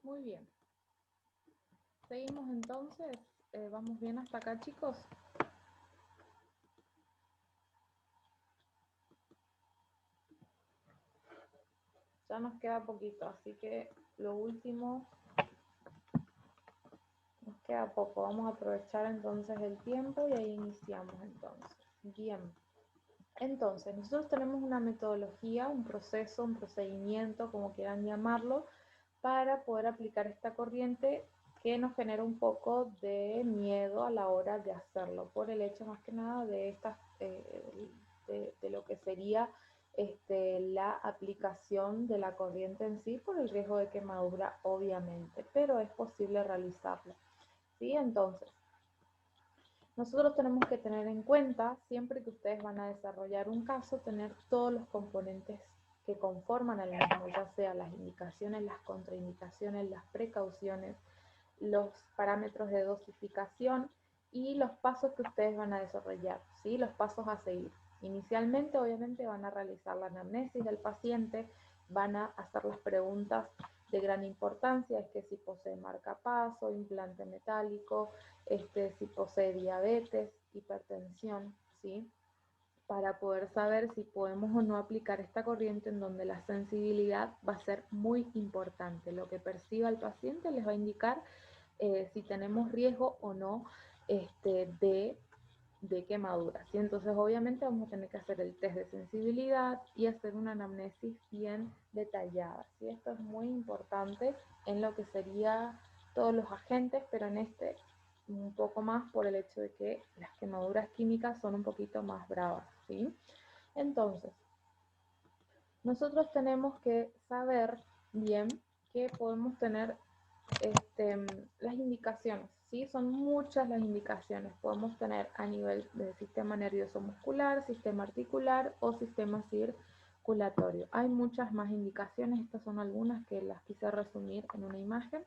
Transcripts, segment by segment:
Muy bien. Seguimos entonces. ¿Vamos bien hasta acá, chicos? Ya nos queda poquito, así que lo último, nos queda poco. Vamos a aprovechar entonces el tiempo y ahí iniciamos entonces. Bien. Entonces, nosotros tenemos una metodología, un proceso, un procedimiento, como quieran llamarlo, para poder aplicar esta corriente que nos genera un poco de miedo a la hora de hacerlo, por el hecho más que nada de estas, de lo que sería la aplicación de la corriente en sí, por el riesgo de quemadura, obviamente, pero es posible realizarlo. ¿Sí? Entonces, nosotros tenemos que tener en cuenta, siempre que ustedes van a desarrollar un caso, tener todos los componentes que conforman el mismo, ya sea las indicaciones, las contraindicaciones, las precauciones, los parámetros de dosificación y los pasos que ustedes van a desarrollar, ¿sí? Los pasos a seguir. Inicialmente, obviamente, van a realizar la anamnesis del paciente, van a hacer las preguntas de gran importancia, es que si posee marcapaso, implante metálico, si posee diabetes, hipertensión, ¿sí? Para poder saber si podemos o no aplicar esta corriente en donde la sensibilidad va a ser muy importante. Lo que perciba el paciente les va a indicar si tenemos riesgo o no de quemadura, ¿sí? Entonces obviamente vamos a tener que hacer el test de sensibilidad y hacer una anamnesis bien detallada, ¿sí? Esto es muy importante en lo que sería todos los agentes, pero en este un poco más por el hecho de que las quemaduras químicas son un poquito más bravas, ¿sí? Entonces, nosotros tenemos que saber bien que podemos tener las indicaciones, ¿sí? Son muchas las indicaciones. Podemos tener a nivel del sistema nervioso muscular, sistema articular o sistema circulatorio. Hay muchas más indicaciones, estas son algunas que las quise resumir en una imagen,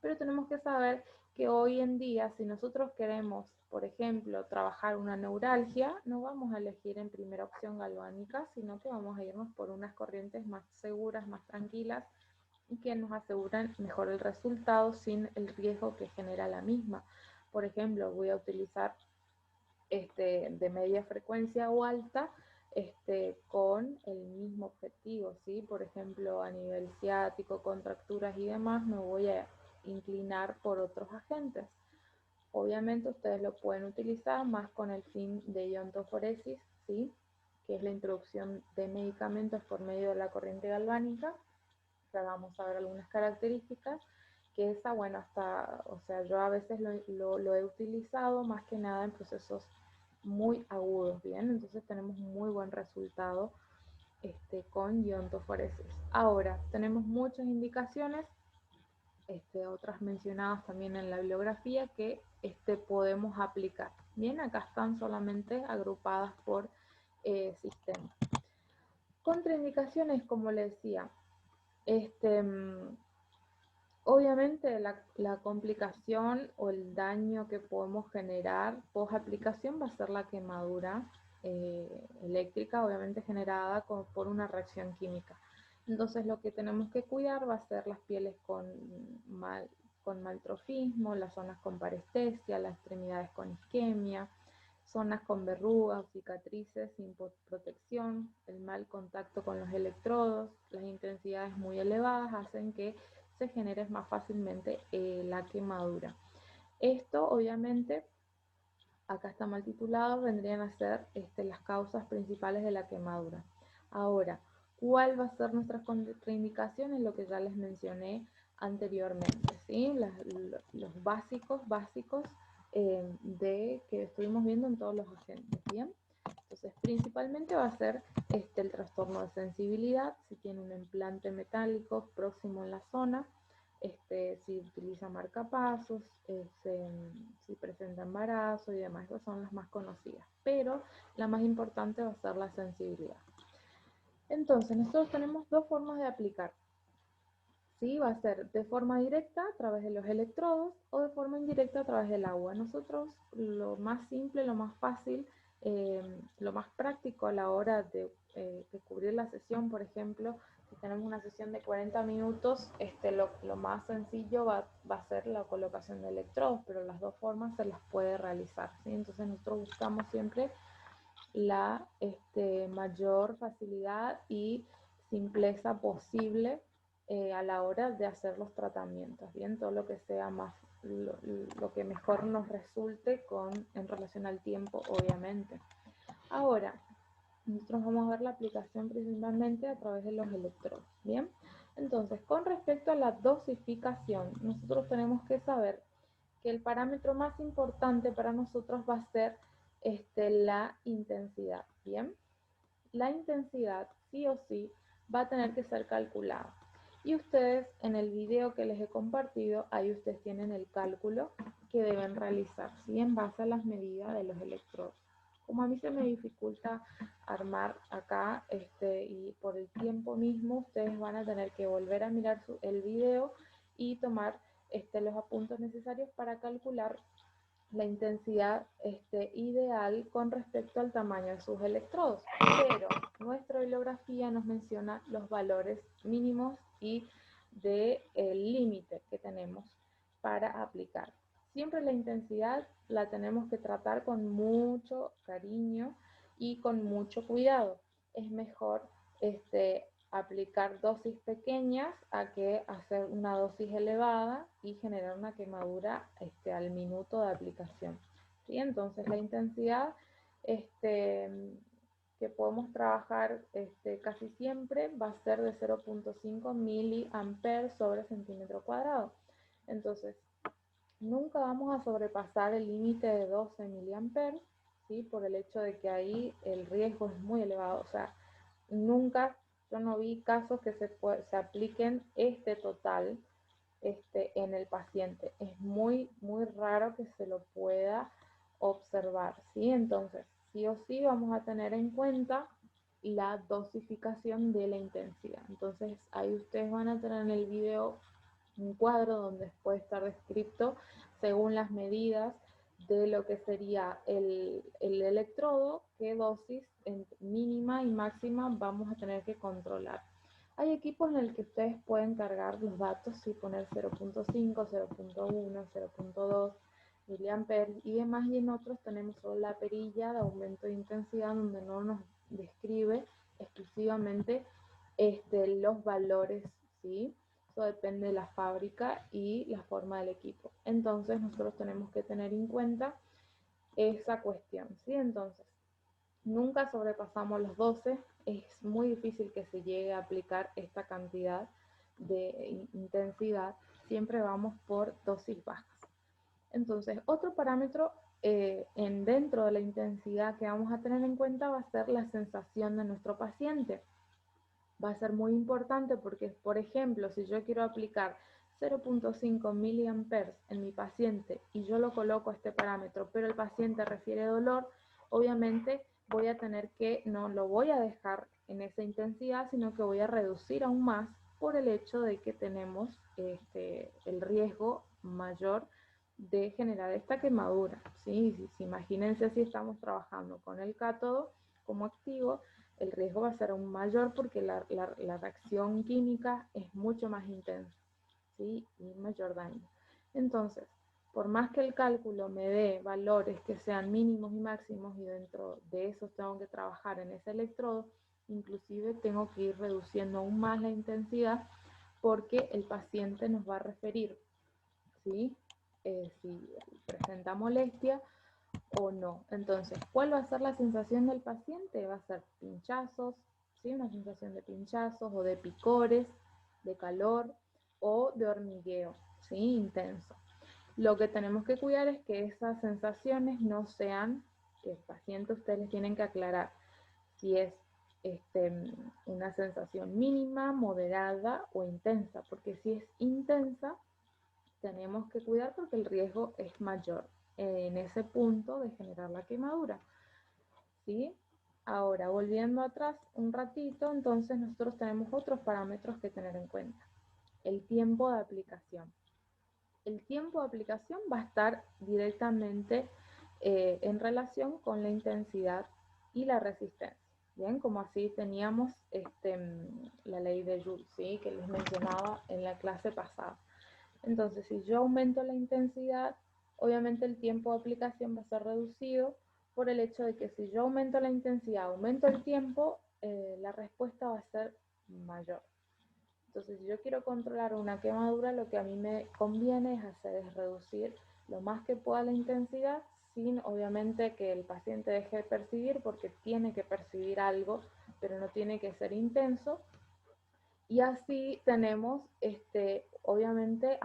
pero tenemos que saber que hoy en día, si nosotros queremos, por ejemplo, trabajar una neuralgia, no vamos a elegir en primera opción galvánica, sino que vamos a irnos por unas corrientes más seguras, más tranquilas, y que nos aseguran mejor el resultado sin el riesgo que genera la misma. Por ejemplo, voy a utilizar de media frecuencia o alta con el mismo objetivo, ¿sí? Por ejemplo, a nivel ciático, contracturas y demás, me voy a inclinar por otros agentes. Obviamente ustedes lo pueden utilizar más con el fin de iontoforesis, ¿sí? Que es la introducción de medicamentos por medio de la corriente galvánica. Ya vamos a ver algunas características, que esa, bueno, hasta, o sea, yo a veces lo he utilizado más que nada en procesos muy agudos, ¿bien? Entonces tenemos muy buen resultado con iontoforesis. Ahora, tenemos muchas indicaciones, otras mencionadas también en la bibliografía, que podemos aplicar. Bien, acá están solamente agrupadas por sistema. Contraindicaciones, como les decía, obviamente la complicación o el daño que podemos generar post aplicación va a ser la quemadura eléctrica, obviamente generada por una reacción química. Entonces lo que tenemos que cuidar va a ser las pieles con maltrofismo, las zonas con parestesia, las extremidades con isquemia, zonas con verrugas, cicatrices sin protección, el mal contacto con los electrodos, las intensidades muy elevadas hacen que se genere más fácilmente la quemadura. Esto obviamente, acá está mal titulado, vendrían a ser las causas principales de la quemadura. Ahora, ¿cuál va a ser nuestras contraindicaciones? Lo que ya les mencioné anteriormente, ¿sí? Los básicos de que estuvimos viendo en todos los agentes, ¿bien? Entonces, principalmente va a ser el trastorno de sensibilidad, si tiene un implante metálico próximo en la zona, si utiliza marcapasos, si presenta embarazo y demás. Esas son las más conocidas, pero la más importante va a ser la sensibilidad. Entonces, nosotros tenemos dos formas de aplicar. ¿Sí? Va a ser de forma directa a través de los electrodos o de forma indirecta a través del agua. Nosotros lo más simple, lo más fácil lo más práctico a la hora de cubrir la sesión, por ejemplo, si tenemos una sesión de 40 minutos, lo más sencillo va a ser la colocación de electrodos, pero las dos formas se las puede realizar, ¿sí? Entonces nosotros buscamos siempre la mayor facilidad y simpleza posible a la hora de hacer los tratamientos, bien, todo lo que sea más, lo que mejor nos resulte en relación al tiempo, obviamente. Ahora, nosotros vamos a ver la aplicación principalmente a través de los electrodos, bien. Entonces, con respecto a la dosificación, nosotros tenemos que saber que el parámetro más importante para nosotros va a ser la intensidad, ¿bien? La intensidad sí o sí va a tener que ser calculada. Y ustedes en el video que les he compartido, ahí ustedes tienen el cálculo que deben realizar, ¿sí? En base a las medidas de los electrodos. Como a mí se me dificulta armar acá y por el tiempo mismo, ustedes van a tener que volver a mirar el video y tomar los apuntes necesarios para calcular la intensidad ideal con respecto al tamaño de sus electrodos, pero nuestra bibliografía nos menciona los valores mínimos y del límite que tenemos para aplicar. Siempre la intensidad la tenemos que tratar con mucho cariño y con mucho cuidado. Es mejor aplicar dosis pequeñas a que hacer una dosis elevada y generar una quemadura al minuto de aplicación. ¿Sí? Entonces la intensidad que podemos trabajar casi siempre va a ser de 0.5 miliamperes sobre centímetro cuadrado. Entonces, nunca vamos a sobrepasar el límite de 12 miliamperes, ¿sí? Por el hecho de que ahí el riesgo es muy elevado. O sea, nunca, yo no vi casos que se apliquen total en el paciente. Es muy, muy raro que se lo pueda observar, ¿sí? Entonces, sí o sí vamos a tener en cuenta la dosificación de la intensidad. Entonces, ahí ustedes van a tener en el video un cuadro donde puede estar descrito según las medidas de lo que sería el electrodo, qué dosis mínima y máxima vamos a tener que controlar. Hay equipos en el que ustedes pueden cargar los datos y poner 0.5, 0.1, 0.2 miliamperes y demás, y en otros tenemos solo la perilla de aumento de intensidad donde no nos describe exclusivamente los valores, ¿sí? Eso depende de la fábrica y la forma del equipo. Entonces nosotros tenemos que tener en cuenta esa cuestión, ¿sí? Entonces, nunca sobrepasamos los 12, es muy difícil que se llegue a aplicar esta cantidad de intensidad, siempre vamos por dosis bajas. Entonces, otro parámetro dentro de la intensidad que vamos a tener en cuenta va a ser la sensación de nuestro paciente. Va a ser muy importante porque, por ejemplo, si yo quiero aplicar 0.5 miliamperes en mi paciente y yo lo coloco a este parámetro, pero el paciente refiere dolor, obviamente voy a tener que, no lo voy a dejar en esa intensidad, sino que voy a reducir aún más por el hecho de que tenemos el riesgo mayor de generar esta quemadura, ¿sí? Imagínense si estamos trabajando con el cátodo como activo, el riesgo va a ser aún mayor porque la reacción química es mucho más intensa, ¿sí? Y mayor daño. Entonces, por más que el cálculo me dé valores que sean mínimos y máximos y dentro de esos tengo que trabajar en ese electrodo, inclusive tengo que ir reduciendo aún más la intensidad porque el paciente nos va a referir, ¿sí? Si presenta molestia o no. Entonces, ¿cuál va a ser la sensación del paciente? Va a ser pinchazos, ¿sí? Una sensación de pinchazos o de picores, de calor o de hormigueo, ¿sí? Intenso. Lo que tenemos que cuidar es que esas sensaciones no sean, que el paciente ustedes les tienen que aclarar si es una sensación mínima, moderada o intensa, porque si es intensa, tenemos que cuidar porque el riesgo es mayor en ese punto de generar la quemadura, ¿sí? Ahora, volviendo atrás un ratito, entonces nosotros tenemos otros parámetros que tener en cuenta. El tiempo de aplicación. El tiempo de aplicación va a estar directamente en relación con la intensidad y la resistencia. Bien, como así teníamos la ley de Joule, ¿sí? Que les mencionaba en la clase pasada. Entonces, si yo aumento la intensidad, obviamente el tiempo de aplicación va a ser reducido por el hecho de que si yo aumento la intensidad, aumento el tiempo, la respuesta va a ser mayor. Entonces, si yo quiero controlar una quemadura, lo que a mí me conviene es reducir lo más que pueda la intensidad, sin obviamente que el paciente deje de percibir, porque tiene que percibir algo, pero no tiene que ser intenso. Y así tenemos, obviamente,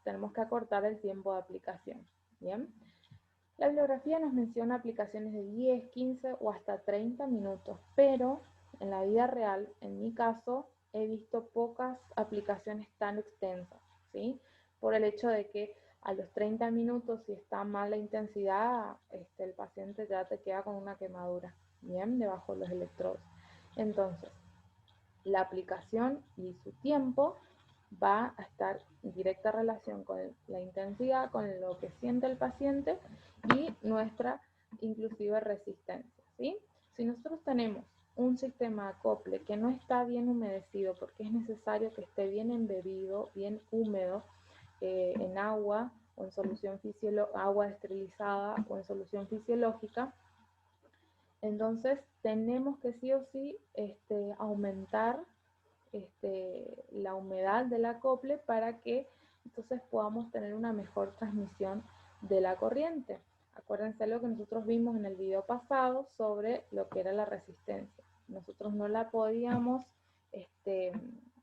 tenemos que acortar el tiempo de aplicación. Bien. La bibliografía nos menciona aplicaciones de 10, 15 o hasta 30 minutos, pero en la vida real, en mi caso, he visto pocas aplicaciones tan extensas, ¿sí? Por el hecho de que a los 30 minutos, si está mal la intensidad, el paciente ya te queda con una quemadura, ¿bien? Debajo de los electrodos. Entonces, la aplicación y su tiempo va a estar en directa relación con la intensidad, con lo que siente el paciente y nuestra inclusive resistencia, ¿sí? Si nosotros tenemos un sistema de acople que no está bien humedecido, porque es necesario que esté bien embebido, bien húmedo, en agua o en solución agua esterilizada o en solución fisiológica, entonces tenemos que sí o sí aumentar la humedad del acople para que entonces podamos tener una mejor transmisión de la corriente. Acuérdense lo que nosotros vimos en el video pasado sobre lo que era la resistencia. Nosotros no la podíamos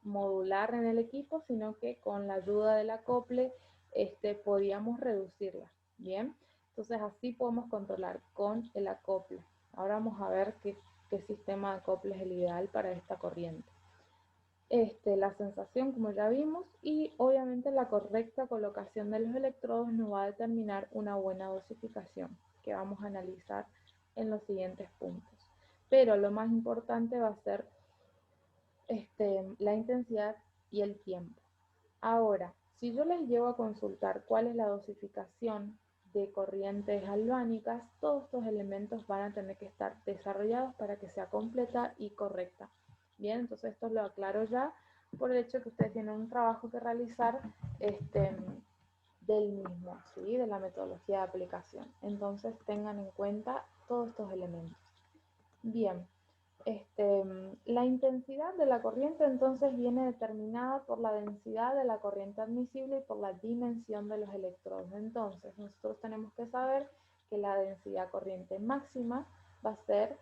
modular en el equipo, sino que con la ayuda del acople podíamos reducirla. Bien, entonces así podemos controlar con el acople. Ahora vamos a ver qué sistema de acople es el ideal para esta corriente. La sensación, como ya vimos, y obviamente la correcta colocación de los electrodos nos va a determinar una buena dosificación, que vamos a analizar en los siguientes puntos. Pero lo más importante va a ser la intensidad y el tiempo. Ahora, si yo les llevo a consultar cuál es la dosificación de corrientes galvánicas, todos estos elementos van a tener que estar desarrollados para que sea completa y correcta. Bien, entonces esto lo aclaro ya por el hecho que ustedes tienen un trabajo que realizar del mismo, ¿sí? De la metodología de aplicación. Entonces tengan en cuenta todos estos elementos. Bien, la intensidad de la corriente entonces viene determinada por la densidad de la corriente admisible y por la dimensión de los electrodos. Entonces nosotros tenemos que saber que la densidad corriente máxima va a ser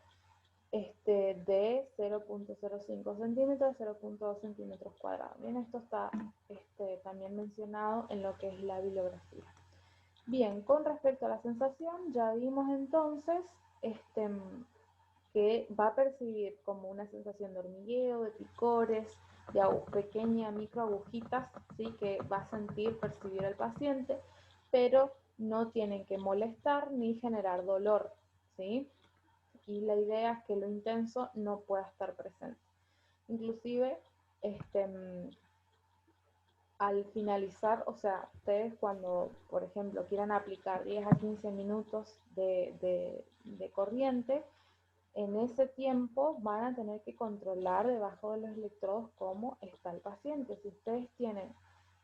de 0.05 centímetros a 0.2 centímetros cuadrados. Bien, esto está también mencionado en lo que es la bibliografía. Bien, con respecto a la sensación, ya vimos entonces que va a percibir como una sensación de hormigueo, de picores, de pequeñas microagujitas, ¿sí? Que va a sentir, percibir el paciente, pero no tienen que molestar ni generar dolor, ¿sí? Y la idea es que lo intenso no pueda estar presente. Inclusive, al finalizar, o sea, ustedes cuando, por ejemplo, quieran aplicar 10 a 15 minutos de corriente, en ese tiempo van a tener que controlar debajo de los electrodos cómo está el paciente. Si ustedes tienen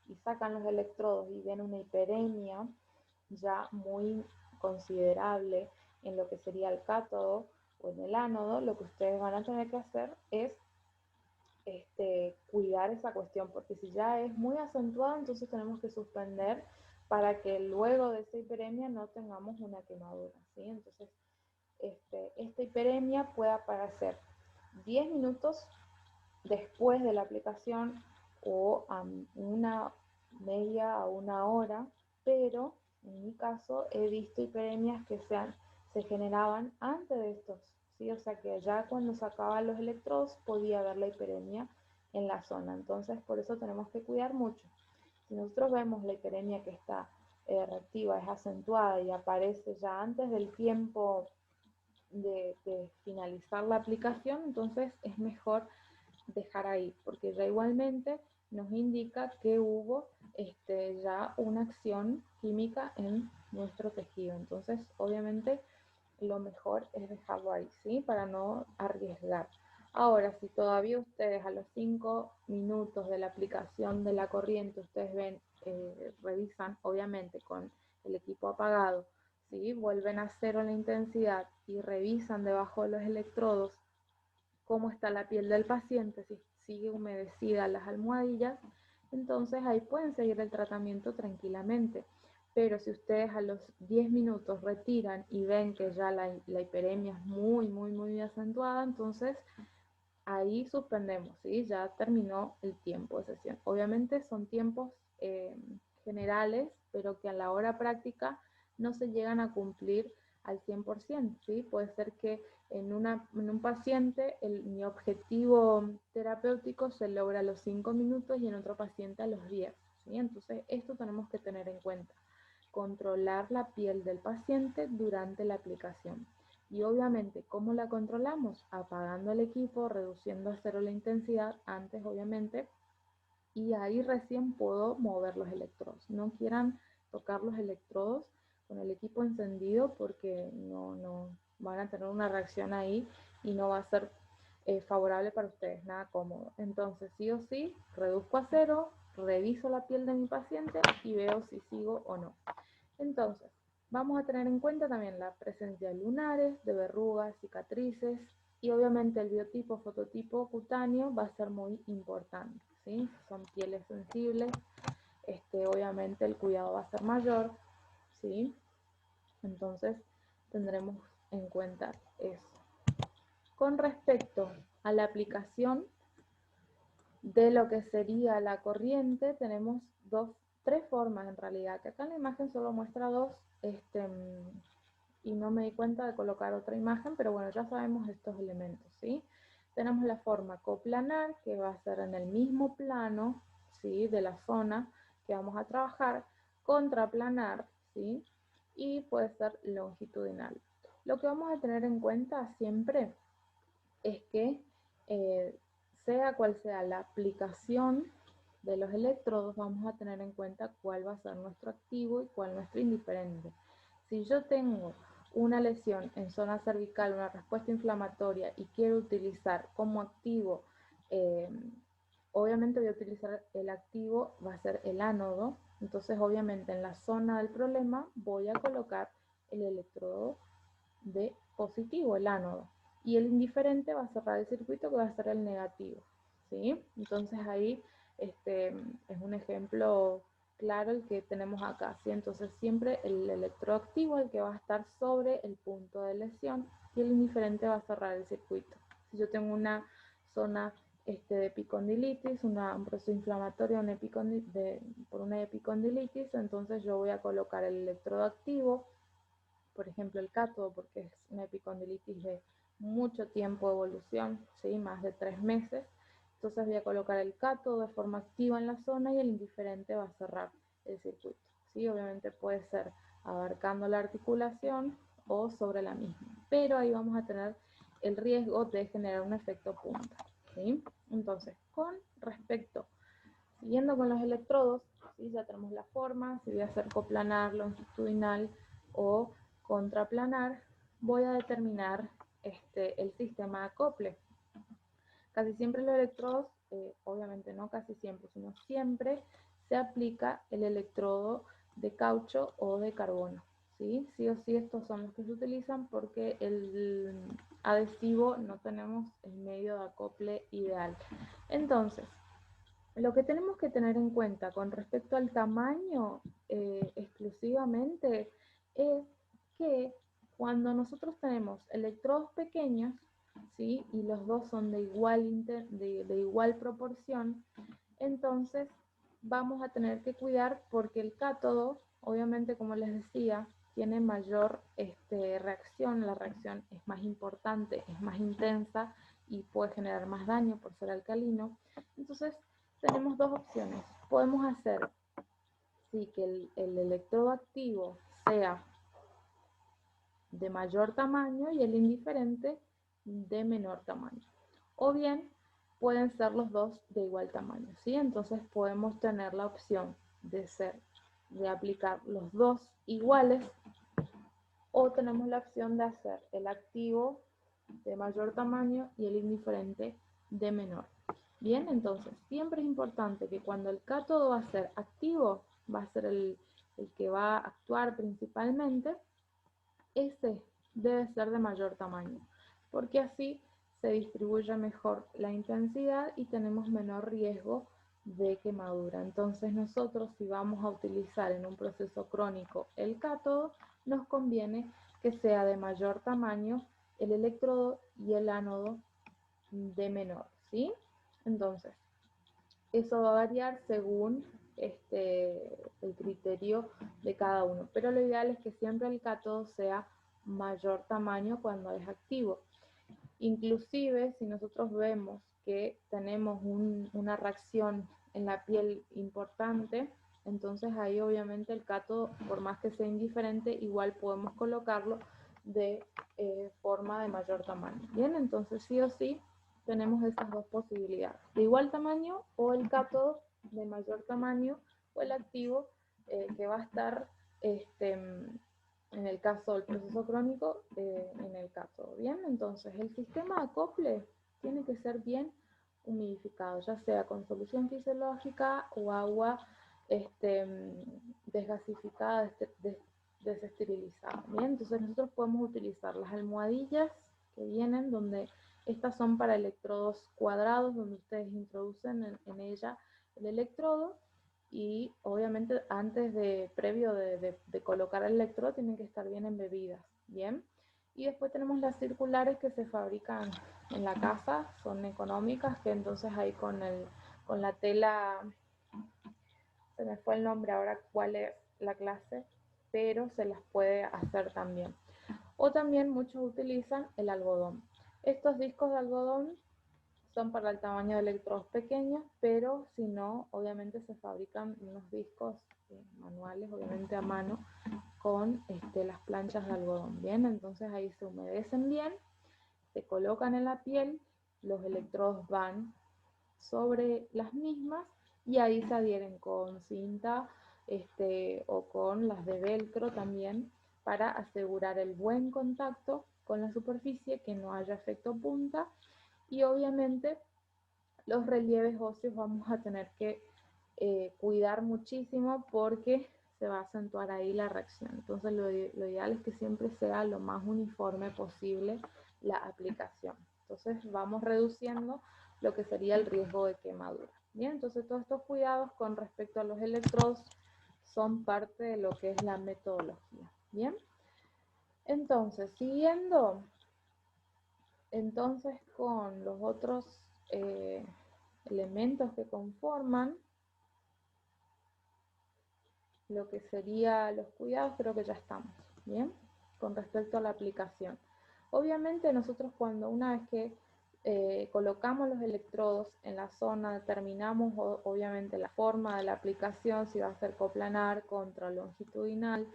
y sacan los electrodos y ven una hiperemia ya muy considerable en lo que sería el cátodo o en el ánodo, lo que ustedes van a tener que hacer es cuidar esa cuestión, porque si ya es muy acentuada, entonces tenemos que suspender para que luego de esa hiperemia no tengamos una quemadura, ¿sí? Entonces, esta hiperemia puede aparecer 10 minutos después de la aplicación o a una media a una hora, pero en mi caso he visto hiperemias que se generaban antes de estos, ¿sí? O sea que ya cuando sacaban los electrodos podía haber la hiperemia en la zona, entonces por eso tenemos que cuidar mucho. Si nosotros vemos la hiperemia que está reactiva, es acentuada y aparece ya antes del tiempo de finalizar la aplicación, entonces es mejor dejar ahí, porque ya igualmente nos indica que hubo ya una acción química en nuestro tejido. Entonces, obviamente, lo mejor es dejarlo ahí, ¿sí? Para no arriesgar. Ahora, si todavía ustedes a los 5 minutos de la aplicación de la corriente, ustedes ven, revisan, obviamente, con el equipo apagado, ¿sí? Vuelven a cero la intensidad y revisan debajo de los electrodos cómo está la piel del paciente, si sigue humedecida las almohadillas, entonces ahí pueden seguir el tratamiento tranquilamente. Pero si ustedes a los 10 minutos retiran y ven que ya la hiperemia es muy acentuada, entonces ahí suspendemos, ¿sí? Ya terminó el tiempo de sesión. Obviamente son tiempos generales, pero que a la hora práctica no se llegan a cumplir al 100%, ¿sí? Puede ser que en un paciente mi objetivo terapéutico se logra a los 5 minutos y en otro paciente a los 10, ¿sí? Entonces esto tenemos que tener en cuenta. Controlar la piel del paciente durante la aplicación. Y obviamente, ¿cómo la controlamos? Apagando el equipo, reduciendo a cero la intensidad antes, obviamente, y ahí recién puedo mover los electrodos. No quieran tocar los electrodos con el equipo encendido porque no van a tener una reacción ahí y no va a ser favorable para ustedes, nada cómodo. Entonces, sí o sí, reduzco a cero, reviso la piel de mi paciente y veo si sigo o no. Entonces, vamos a tener en cuenta también la presencia de lunares, de verrugas, cicatrices y obviamente el biotipo, fototipo cutáneo va a ser muy importante, ¿sí? Son pieles sensibles, obviamente el cuidado va a ser mayor, ¿sí? Entonces, tendremos en cuenta eso. Con respecto a la aplicación de lo que sería la corriente, tenemos tres formas en realidad, que acá en la imagen solo muestra dos, y no me di cuenta de colocar otra imagen, pero bueno, ya sabemos estos elementos, ¿sí? Tenemos la forma coplanar, que va a ser en el mismo plano, ¿sí? De la zona que vamos a trabajar, contraplanar, ¿sí? Y puede ser longitudinal. Lo que vamos a tener en cuenta siempre es que sea cual sea la aplicación de los electrodos, vamos a tener en cuenta cuál va a ser nuestro activo y cuál nuestro indiferente. Si yo tengo una lesión en zona cervical, una respuesta inflamatoria y quiero utilizar como activo, obviamente voy a utilizar el activo, va a ser el ánodo, entonces obviamente en la zona del problema voy a colocar el electrodo de positivo, el ánodo, y el indiferente va a cerrar el circuito que va a ser el negativo, ¿sí? Entonces ahí es un ejemplo claro el que tenemos acá, ¿sí? Entonces siempre el electroactivo el que va a estar sobre el punto de lesión y el indiferente va a cerrar el circuito. Si yo tengo una zona de epicondilitis, un proceso inflamatorio por una epicondilitis, entonces yo voy a colocar el electrodo activo, por ejemplo el cátodo, porque es una epicondilitis de mucho tiempo de evolución, ¿sí? Más de 3 meses. Entonces voy a colocar el cátodo de forma activa en la zona y el indiferente va a cerrar el circuito, ¿sí? Obviamente puede ser abarcando la articulación o sobre la misma, pero ahí vamos a tener el riesgo de generar un efecto punta, ¿sí? Entonces, con respecto, siguiendo con los electrodos, ¿sí? Ya tenemos la forma, si voy a hacer coplanar, longitudinal o contraplanar, voy a determinar el sistema de acople. Casi siempre los electrodos, obviamente no casi siempre, sino siempre se aplica el electrodo de caucho o de carbono, ¿sí? Sí o sí estos son los que se utilizan porque el adhesivo no tenemos el medio de acople ideal. Entonces, lo que tenemos que tener en cuenta con respecto al tamaño exclusivamente es que cuando nosotros tenemos electrodos pequeños, ¿sí? Y los dos son de igual proporción, entonces vamos a tener que cuidar porque el cátodo, obviamente como les decía, tiene mayor reacción, la reacción es más importante, es más intensa y puede generar más daño por ser alcalino. Entonces tenemos dos opciones. Podemos hacer sí, que el electrodo activo sea de mayor tamaño y el indiferente de menor tamaño. O bien pueden ser los dos de igual tamaño, ¿sí? Entonces podemos tener la opción de ser de aplicar los dos iguales, o tenemos la opción de hacer el activo de mayor tamaño y el indiferente de menor. Bien, entonces siempre es importante que cuando el cátodo va a ser activo, va a ser el que va a actuar principalmente, ese debe ser de mayor tamaño, porque así se distribuye mejor la intensidad y tenemos menor riesgo de quemadura. Entonces nosotros, si vamos a utilizar en un proceso crónico el cátodo, nos conviene que sea de mayor tamaño el electrodo y el ánodo de menor, ¿sí? Entonces, eso va a variar según el criterio de cada uno, pero lo ideal es que siempre el cátodo sea mayor tamaño cuando es activo. Inclusive si nosotros vemos que tenemos una reacción en la piel importante, entonces ahí obviamente el cátodo, por más que sea indiferente, igual podemos colocarlo de forma de mayor tamaño. Bien, entonces sí o sí tenemos esas dos posibilidades, de igual tamaño o el cátodo de mayor tamaño o el activo que va a estar en el caso del proceso crónico, en el cátodo. Bien, entonces el sistema de acople tiene que ser bien humidificado, ya sea con solución fisiológica o agua desgasificada, desesterilizada. Bien, entonces nosotros podemos utilizar las almohadillas que vienen, donde estas son para electrodos cuadrados, donde ustedes introducen en ella el electrodo, y obviamente antes previo de colocar el electrodo tienen que estar bien embebidas, ¿bien? Y después tenemos las circulares que se fabrican en la casa, son económicas, que entonces ahí con la tela, se me fue el nombre ahora cuál es la clase, pero se las puede hacer también. O también muchos utilizan el algodón. Estos discos de algodón son para el tamaño de electrodos pequeños, pero si no, obviamente se fabrican unos discos manuales, obviamente a mano, con las planchas de algodón. Bien, entonces ahí se humedecen bien, se colocan en la piel, los electrodos van sobre las mismas y ahí se adhieren con cinta o con las de velcro también, para asegurar el buen contacto con la superficie, que no haya efecto punta, y obviamente los relieves óseos vamos a tener que cuidar muchísimo, porque se va a acentuar ahí la reacción. Entonces lo ideal es que siempre sea lo más uniforme posible la aplicación. Entonces vamos reduciendo lo que sería el riesgo de quemadura. Bien, entonces todos estos cuidados con respecto a los electrodos son parte de lo que es la metodología. Bien, entonces siguiendo entonces con los otros elementos que conforman lo que sería los cuidados, creo que ya estamos, ¿bien? Con respecto a la aplicación. Obviamente nosotros, cuando una vez que colocamos los electrodos en la zona, determinamos obviamente la forma de la aplicación, si va a ser coplanar, contra longitudinal,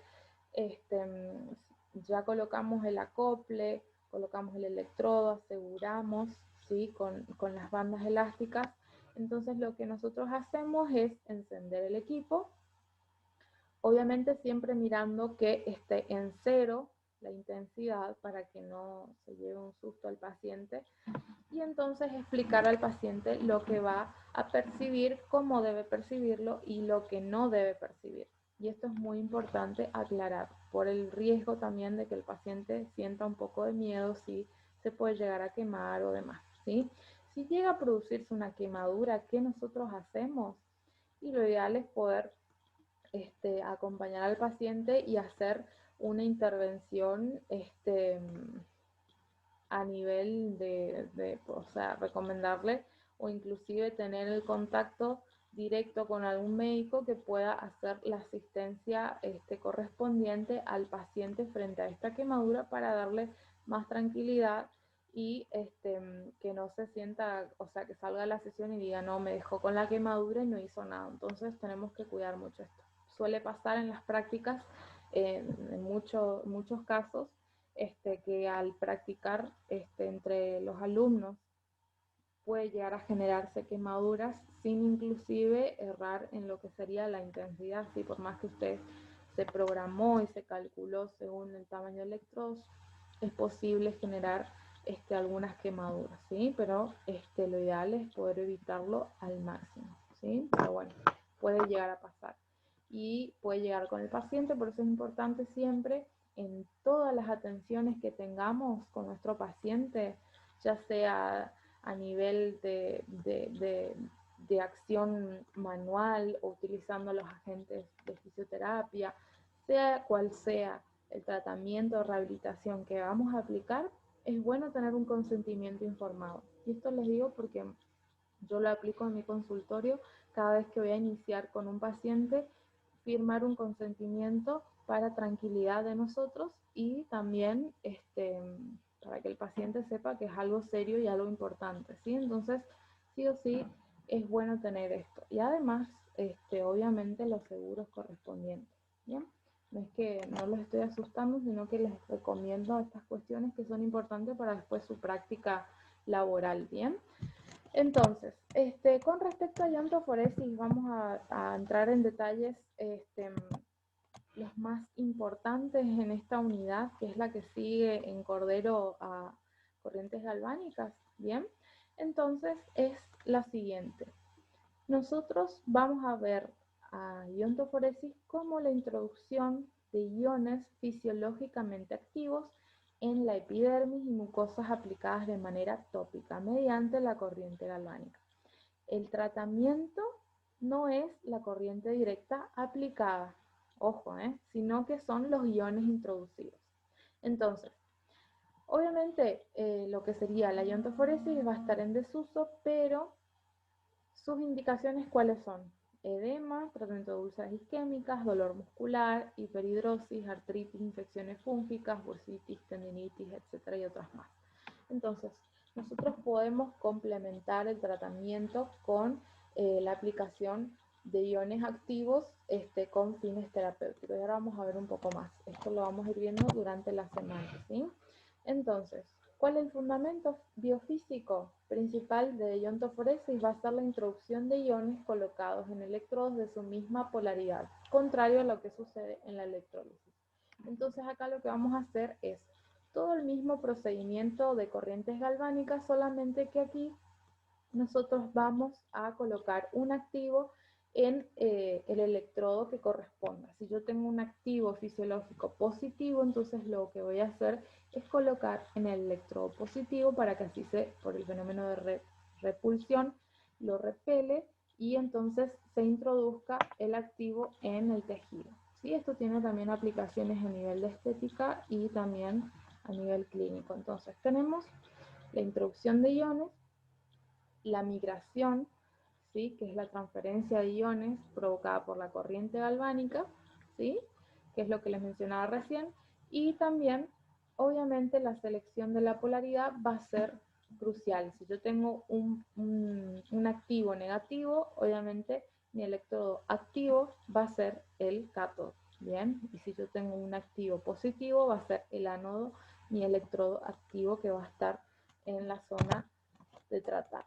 ya colocamos el acople, colocamos el electrodo, aseguramos, ¿sí?, con las bandas elásticas. Entonces lo que nosotros hacemos es encender el equipo, obviamente siempre mirando que esté en cero la intensidad para que no se lleve un susto al paciente, y entonces explicar al paciente lo que va a percibir, cómo debe percibirlo y lo que no debe percibir. Y esto es muy importante aclarar, por el riesgo también de que el paciente sienta un poco de miedo si se puede llegar a quemar o demás, ¿sí? Si llega a producirse una quemadura, ¿qué nosotros hacemos? Y lo ideal es poder acompañar al paciente y hacer una intervención a nivel o sea, recomendarle o inclusive tener el contacto directo con algún médico que pueda hacer la asistencia correspondiente al paciente frente a esta quemadura, para darle más tranquilidad y que no se sienta, o sea, que salga de la sesión y diga, no, me dejó con la quemadura y no hizo nada. Entonces tenemos que cuidar mucho esto. Suele pasar en las prácticas, en muchos casos, que al practicar entre los alumnos puede llegar a generarse quemaduras sin inclusive errar en lo que sería la intensidad, ¿sí? Por más que usted se programó y se calculó según el tamaño de electrodos, es posible generar algunas quemaduras, ¿sí? Pero lo ideal es poder evitarlo al máximo, ¿sí? Pero bueno, puede llegar a pasar y puede llegar con el paciente, por eso es importante siempre en todas las atenciones que tengamos con nuestro paciente, ya sea a nivel de acción manual o utilizando los agentes de fisioterapia, sea cual sea el tratamiento o rehabilitación que vamos a aplicar, es bueno tener un consentimiento informado. Y esto les digo porque yo lo aplico en mi consultorio cada vez que voy a iniciar con un paciente, firmar un consentimiento para tranquilidad de nosotros y también para que el paciente sepa que es algo serio y algo importante, ¿sí? Entonces, sí o sí, es bueno tener esto. Y además, obviamente, los seguros correspondientes, ¿bien? No es que no los estoy asustando, sino que les recomiendo estas cuestiones que son importantes para después su práctica laboral, ¿bien? Entonces, con respecto a iontofóresis, vamos a entrar en detalles los más importantes en esta unidad, que es la que sigue en Cordero a corrientes galvánicas, ¿bien? Entonces, es la siguiente. Nosotros vamos a ver a iontofóresis como la introducción de iones fisiológicamente activos en la epidermis y mucosas aplicadas de manera tópica mediante la corriente galvánica. El tratamiento no es la corriente directa aplicada, ojo, sino que son los iones introducidos. Entonces, obviamente lo que sería la iontofóresis va a estar en desuso, pero sus indicaciones, ¿cuáles son? Edema, tratamiento de úlceras isquémicas, dolor muscular, hiperhidrosis, artritis, infecciones fúngicas, bursitis, tendinitis, etcétera, y otras más. Entonces, nosotros podemos complementar el tratamiento con la aplicación de iones activos con fines terapéuticos. Y ahora vamos a ver un poco más. Esto lo vamos a ir viendo durante la semana, ¿sí? Entonces, ¿cuál es el fundamento biofísico principal de iontofóresis? Va a ser la introducción de iones colocados en electrodos de su misma polaridad, contrario a lo que sucede en la electrólisis. Entonces acá lo que vamos a hacer es todo el mismo procedimiento de corrientes galvánicas, solamente que aquí nosotros vamos a colocar un activo en el electrodo que corresponda. Si yo tengo un activo fisiológico positivo, entonces lo que voy a hacer es colocar en el electrodo positivo para que así por el fenómeno de repulsión, lo repele y entonces se introduzca el activo en el tejido. ¿Sí? Esto tiene también aplicaciones a nivel de estética y también a nivel clínico. Entonces tenemos la introducción de iones, la migración, ¿sí? Que es la transferencia de iones provocada por la corriente galvánica, ¿sí? Que es lo que les mencionaba recién, y también, obviamente, la selección de la polaridad va a ser crucial. Si yo tengo un activo negativo, obviamente mi electrodo activo va a ser el cátodo, ¿bien? Y si yo tengo un activo positivo, va a ser el ánodo, mi electrodo activo que va a estar en la zona de tratar.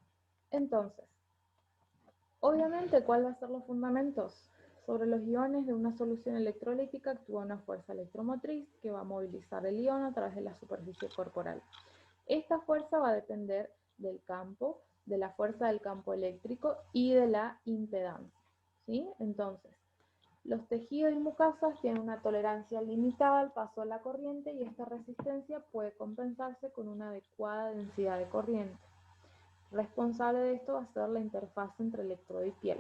Entonces, obviamente, ¿cuál va a ser los fundamentos? Sobre los iones de una solución electrolítica actúa una fuerza electromotriz que va a movilizar el ion a través de la superficie corporal. Esta fuerza va a depender del campo, de la fuerza del campo eléctrico y de la impedancia, ¿sí? Entonces, los tejidos y mucosas tienen una tolerancia limitada al paso de la corriente y esta resistencia puede compensarse con una adecuada densidad de corriente. Responsable de esto va a ser la interfaz entre electrodo y piel,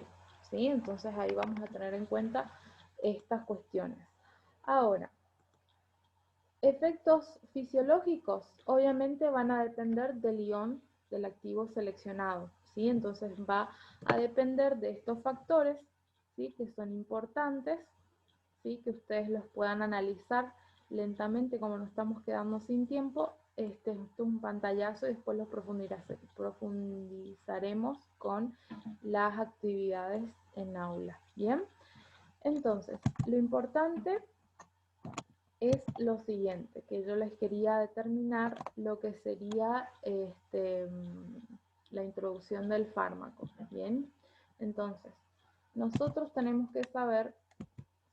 ¿sí? Entonces ahí vamos a tener en cuenta estas cuestiones. Ahora, efectos fisiológicos obviamente van a depender del ion del activo seleccionado, ¿sí? Entonces va a depender de estos factores, ¿sí? Que son importantes, ¿sí? Que ustedes los puedan analizar lentamente, como nos estamos quedando sin tiempo. Este es un pantallazo y después lo profundizaremos con las actividades en aula. Bien, entonces lo importante es lo siguiente, que yo les quería determinar lo que sería la introducción del fármaco. Bien, entonces nosotros tenemos que saber,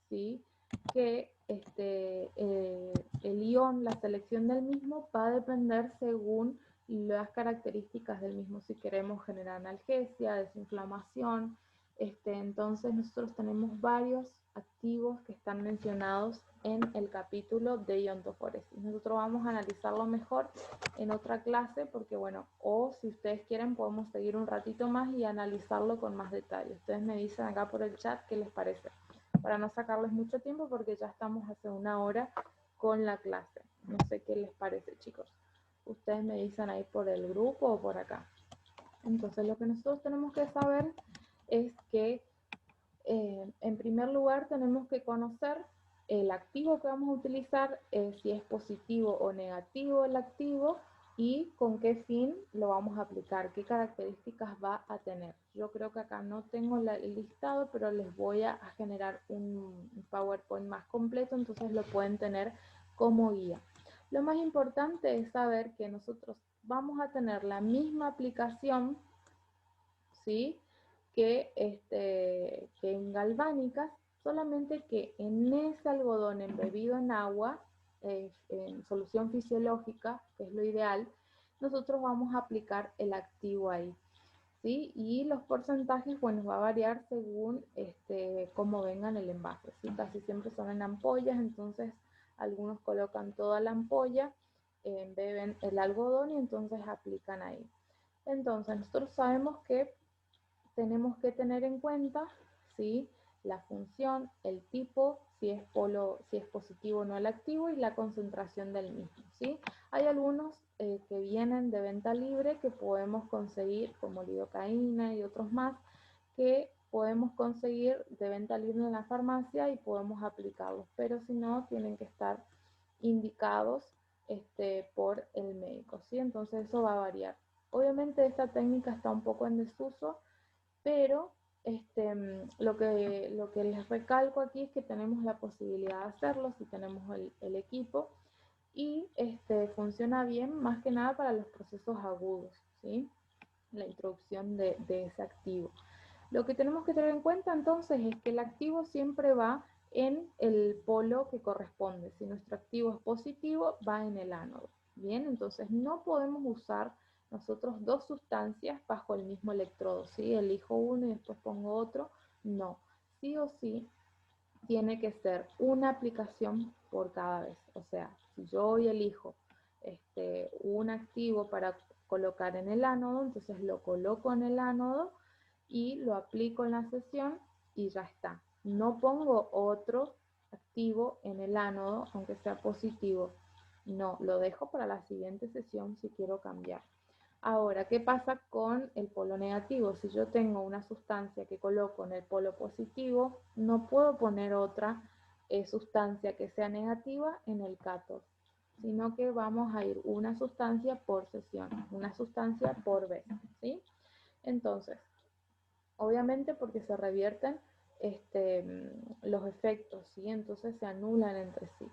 ¿sí?, que el ion, la selección del mismo va a depender según las características del mismo. Si queremos generar analgesia, desinflamación, entonces nosotros tenemos varios activos que están mencionados en el capítulo de iontoforesis. Nosotros vamos a analizarlo mejor en otra clase porque, bueno, o si ustedes quieren podemos seguir un ratito más y analizarlo con más detalle. Ustedes me dicen acá por el chat qué les parece, para no sacarles mucho tiempo porque ya estamos hace 1 hora con la clase. No sé qué les parece, chicos. Ustedes me dicen ahí por el grupo o por acá. Entonces lo que nosotros tenemos que saber es que en primer lugar tenemos que conocer el activo que vamos a utilizar, si es positivo o negativo el activo y con qué fin lo vamos a aplicar, qué características va a tener. Yo creo que acá no tengo el listado, pero les voy a generar un PowerPoint más completo, entonces lo pueden tener como guía. Lo más importante es saber que nosotros vamos a tener la misma aplicación, ¿sí?, que en galvánicas, solamente que en ese algodón embebido en agua, en solución fisiológica, que es lo ideal, nosotros vamos a aplicar el activo ahí, ¿sí? Y los porcentajes, bueno, va a variar según cómo vengan el envase, ¿sí? Casi siempre son en ampollas, entonces algunos colocan toda la ampolla, embeben el algodón y entonces aplican ahí. Entonces nosotros sabemos que tenemos que tener en cuenta, ¿sí?, la función, el tipo, si es positivo o no el activo y la concentración del mismo, ¿sí? Hay algunos que vienen de venta libre que podemos conseguir, como lidocaína y otros más, que podemos conseguir de venta libre en la farmacia y podemos aplicarlos, pero si no, tienen que estar indicados por el médico, ¿sí? Entonces eso va a variar. Obviamente esta técnica está un poco en desuso, pero lo que les recalco aquí es que tenemos la posibilidad de hacerlo si tenemos el equipo y funciona bien más que nada para los procesos agudos, ¿sí?, la introducción de ese activo. Lo que tenemos que tener en cuenta entonces es que el activo siempre va en el polo que corresponde. Si nuestro activo es positivo, va en el ánodo. Bien, entonces no podemos usar nosotros 2 sustancias bajo el mismo electrodo, ¿sí? Elijo uno y después pongo otro. No, sí o sí tiene que ser una aplicación por cada vez. O sea, si yo hoy elijo un activo para colocar en el ánodo, entonces lo coloco en el ánodo y lo aplico en la sesión y ya está. No pongo otro activo en el ánodo, aunque sea positivo. No, lo dejo para la siguiente sesión si quiero cambiar. Ahora, ¿qué pasa con el polo negativo? Si yo tengo una sustancia que coloco en el polo positivo, no puedo poner otra sustancia que sea negativa en el cátodo, sino que vamos a ir una sustancia por sesión, una sustancia por vez, ¿sí? Entonces, obviamente porque se revierten los efectos, ¿sí? Entonces se anulan entre sí.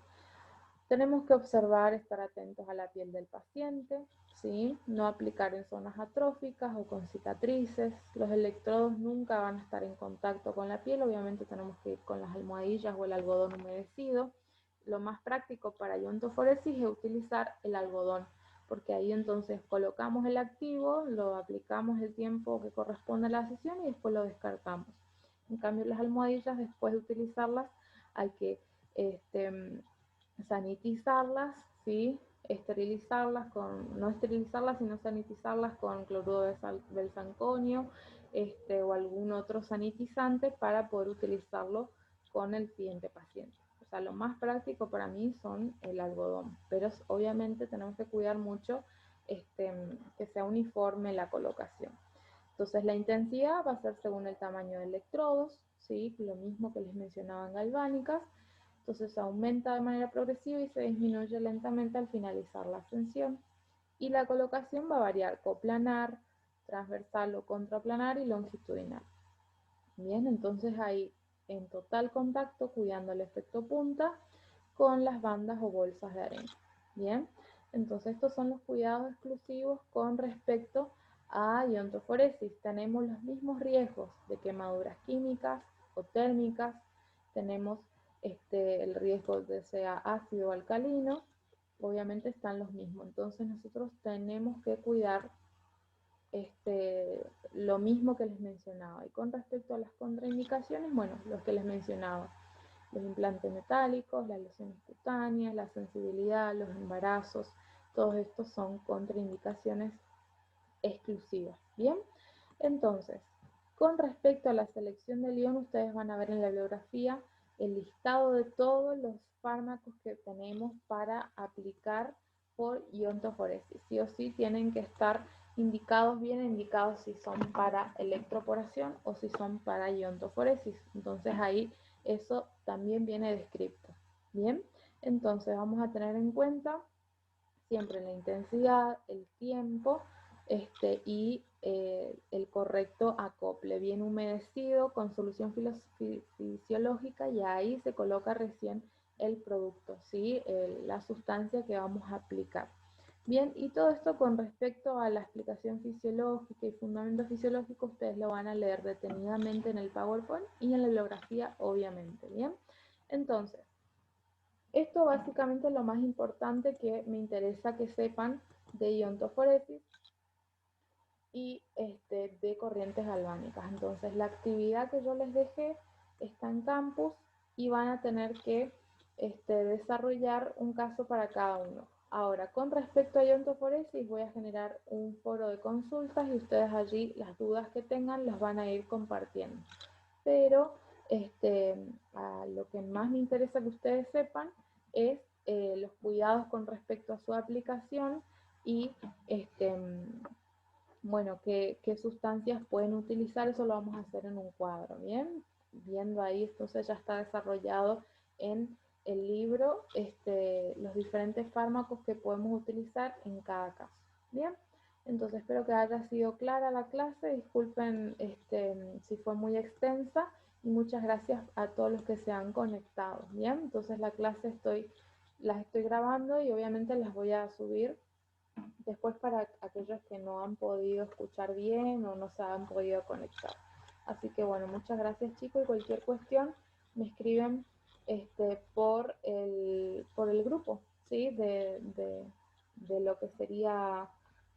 Tenemos que observar, estar atentos a la piel del paciente, ¿sí? No aplicar en zonas atróficas o con cicatrices. Los electrodos nunca van a estar en contacto con la piel, obviamente tenemos que ir con las almohadillas o el algodón humedecido. Lo más práctico para iontoforesis es utilizar el algodón, porque ahí entonces colocamos el activo, lo aplicamos el tiempo que corresponde a la sesión y después lo descartamos. En cambio, las almohadillas, después de utilizarlas, hay que sanitizarlas, ¿sí? Esterilizarlas no esterilizarlas, sino sanitizarlas con cloruro de benzalconio o algún otro sanitizante para poder utilizarlo con el siguiente paciente. O sea, lo más práctico para mí son el algodón, pero obviamente tenemos que cuidar mucho que sea uniforme la colocación. Entonces la intensidad va a ser según el tamaño de electrodos, ¿sí? Lo mismo que les mencionaba en galvánicas. Entonces aumenta de manera progresiva y se disminuye lentamente al finalizar la ascensión. Y la colocación va a variar coplanar, transversal o contraplanar y longitudinal. Bien, entonces ahí en total contacto cuidando el efecto punta con las bandas o bolsas de arena. Bien, entonces estos son los cuidados exclusivos con respecto a iontoforesis. Tenemos los mismos riesgos de quemaduras químicas o térmicas, tenemos el riesgo de sea ácido o alcalino, obviamente están los mismos. Entonces nosotros tenemos que cuidar lo mismo que les mencionaba. Y con respecto a las contraindicaciones, bueno, los que les mencionaba, los implantes metálicos, las lesiones cutáneas, la sensibilidad, los embarazos, todos estos son contraindicaciones exclusivas. Bien, entonces, con respecto a la selección del ion, ustedes van a ver en la bibliografía el listado de todos los fármacos que tenemos para aplicar por iontoforesis. Sí o sí tienen que estar indicados, bien indicados si son para electroporación o si son para iontoforesis. Entonces ahí eso también viene descrito. Bien, entonces vamos a tener en cuenta siempre la intensidad, el tiempo y el correcto acople, bien humedecido con solución fisiológica, y ahí se coloca recién el producto, ¿sí? La sustancia que vamos a aplicar. Bien, y todo esto con respecto a la explicación fisiológica y fundamento fisiológico, ustedes lo van a leer detenidamente en el PowerPoint y en la bibliografía, obviamente. Bien, entonces, esto básicamente es lo más importante que me interesa que sepan de iontoforesis y de corrientes galvánicas. Entonces la actividad que yo les dejé está en campus y van a tener que desarrollar un caso para cada uno. Ahora, con respecto a iontoforesis, voy a generar un foro de consultas y ustedes allí las dudas que tengan las van a ir compartiendo. Pero a lo que más me interesa que ustedes sepan es los cuidados con respecto a su aplicación y bueno, qué sustancias pueden utilizar. Eso lo vamos a hacer en un cuadro, ¿bien? Viendo ahí, entonces ya está desarrollado en el libro los diferentes fármacos que podemos utilizar en cada caso, ¿bien? Entonces espero que haya sido clara la clase, disculpen si fue muy extensa y muchas gracias a todos los que se han conectado, ¿bien? Entonces la clase las estoy grabando y obviamente las voy a subir después para aquellos que no han podido escuchar bien o no se han podido conectar. Así que bueno, muchas gracias chicos, y cualquier cuestión me escriben por el grupo, ¿sí? De lo que sería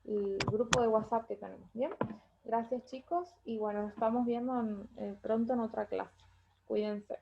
el grupo de WhatsApp que tenemos, ¿bien? Gracias chicos y bueno, nos estamos viendo pronto en otra clase. Cuídense.